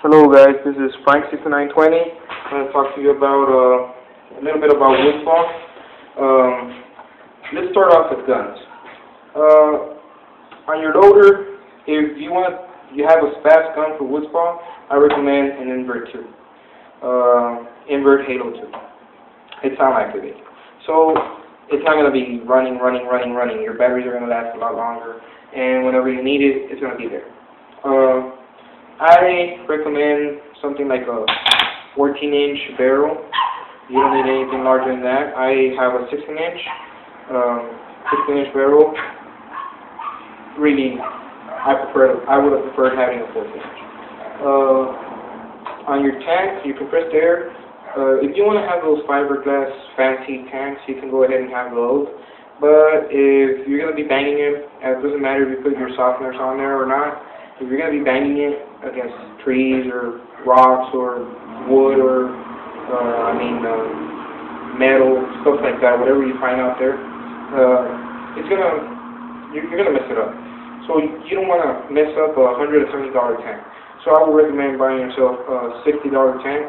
Hello guys, this is Frank6920. I'm going to talk to you about a little bit about Woodsball. Let's start off with guns. On your loader, if you have a fast gun for Woodsball, I recommend an invert 2. Invert Halo 2. It's sound activated. So it's not going to be running. Your batteries are going to last a lot longer, and whenever you need it, it's going to be there. I recommend something like a 14-inch barrel. You don't need anything larger than that. I have a 16-inch barrel. Really, I would have preferred having a 14-inch. On your tank, you compress air. If you want to have those fiberglass fancy tanks, you can go ahead and have those. But if you're going to be banging it, it doesn't matter if you put your softeners on there or not. If you're going to be banging it against trees or rocks or wood or, metal, stuff like that, whatever you find out there, you're going to mess it up. So you don't want to mess up a $170 tank. So I would recommend buying yourself a $60 tank,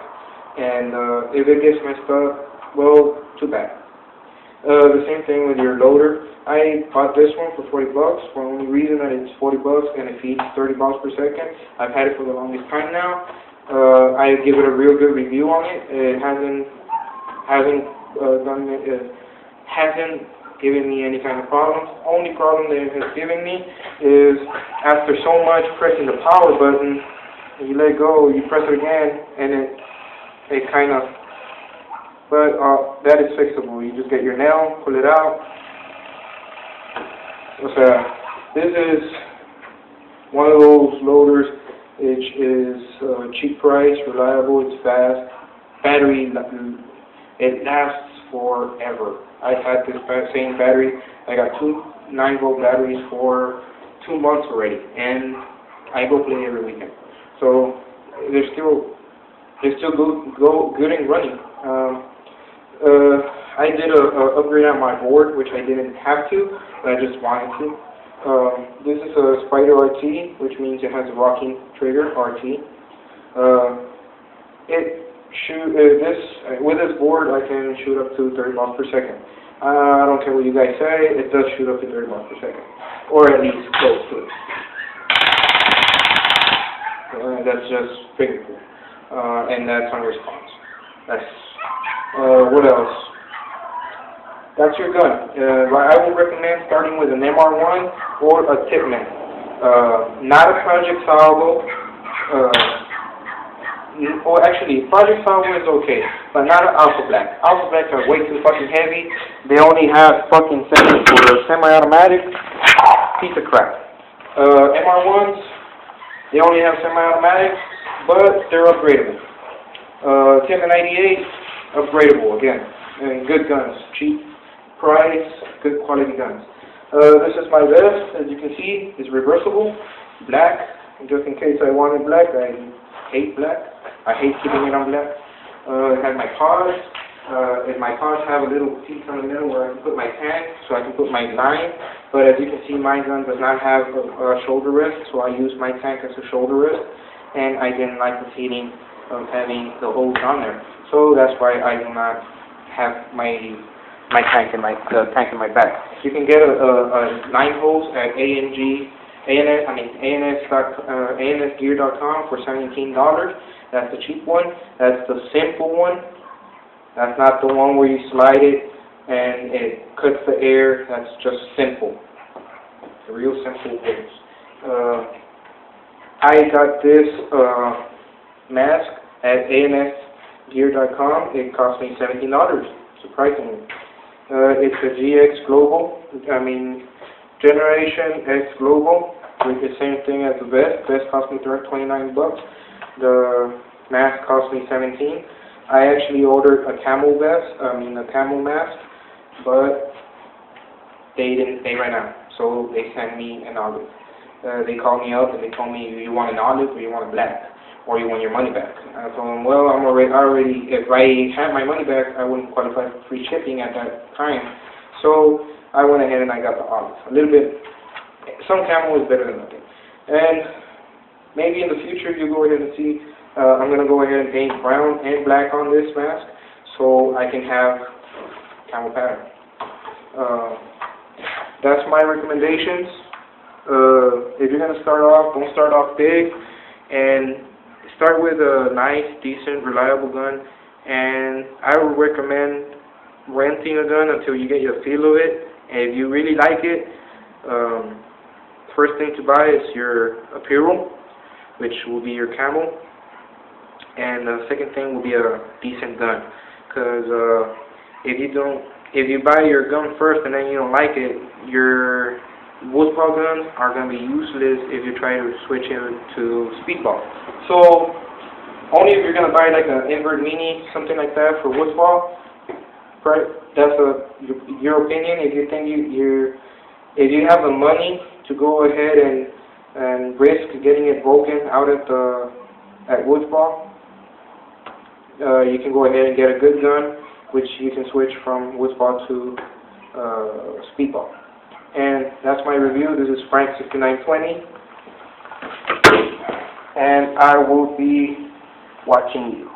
and if it gets messed up, well, too bad. The same thing with your loader. I bought this one for $40 for the only reason that it's $40 and it feeds 30 balls per second. I've had it for the longest time now. I give it a real good review on it. It hasn't given me any kind of problems. Only problem that it has given me is after so much pressing the power button, you let go, you press it again, and it kind of. But that is fixable. You just get your nail, pull it out. This is one of those loaders which is cheap price, reliable, it's fast. Battery, it lasts forever. I've had this same battery. I got two 9-volt batteries for 2 months already, and I go play every weekend. So they're still good and running. I did a upgrade on my board, which I didn't have to, but I just wanted to. This is a Spider RT, which means it has a rocking trigger, RT. With this board, I can shoot up to 30 balls per second. I don't care what you guys say, it does shoot up to 30 balls per second, or at least close to it. That's just pretty cool, and that's on response. What else? That's your gun. I would recommend starting with an MR1 or a Tipman. Not a Project Salvo. Actually, Project Salvo is okay, but not an Alpha Black. Alpha Blacks are way too fucking heavy. They only have fucking settings for semi-automatic. Piece of crap. MR1s, they only have semi-automatic, but they're upgradable. Tipman 98, upgradable again. And good guns, cheap price, good quality guns. This is my vest, as you can see, it's reversible, black, just in case I wanted black. I hate black. I hate keeping it on black. It has my paws. And my paws have a little piece on the middle where I can put my tank, so I can put my line. But as you can see, my gun does not have a shoulder rest, so I use my tank as a shoulder rest. And I didn't like the feeling of having the holes on there. So that's why I do not have my tank in my back. You can get a 9 holes at ANSgear.com for $17. That's the cheap one. That's the simple one. That's not the one where you slide it and it cuts the air. That's just simple. It's a real simple holes. I got this mask at ANSgear.com. It cost me $17, surprisingly. It's a GX Global, Generation X Global, with the same thing as the vest. Vest cost me $29. The mask cost me $17. I actually ordered a camel mask, but they ran out, so they sent me an olive. They called me up and they told me, you want an olive or you want a black, or you want your money back. I told them, well, if I had my money back, I wouldn't qualify for free shipping at that time. So I went ahead and I got the olive. A little bit, some camel is better than nothing. And maybe in the future you go ahead and see I'm going to go ahead and paint brown and black on this mask so I can have camel pattern. That's my recommendations. If you're going to start off, don't start off big, and start with a nice, decent, reliable gun. And I would recommend renting a gun until you get your feel of it. And if you really like it, first thing to buy is your apparel, which will be your camo. And the second thing will be a decent gun. Because if you buy your gun first and then you don't like it, your Woodsball guns are going to be useless if you try to switch it to speedball. So only if you're going to buy like an invert mini, something like that for Woodsball. Right? That's your opinion. If you think if you have the money to go ahead and risk getting it broken out at Woodsball, you can go ahead and get a good gun, which you can switch from Woodsball to speedball. And that's my review. This is Frank6920, and I will be watching you.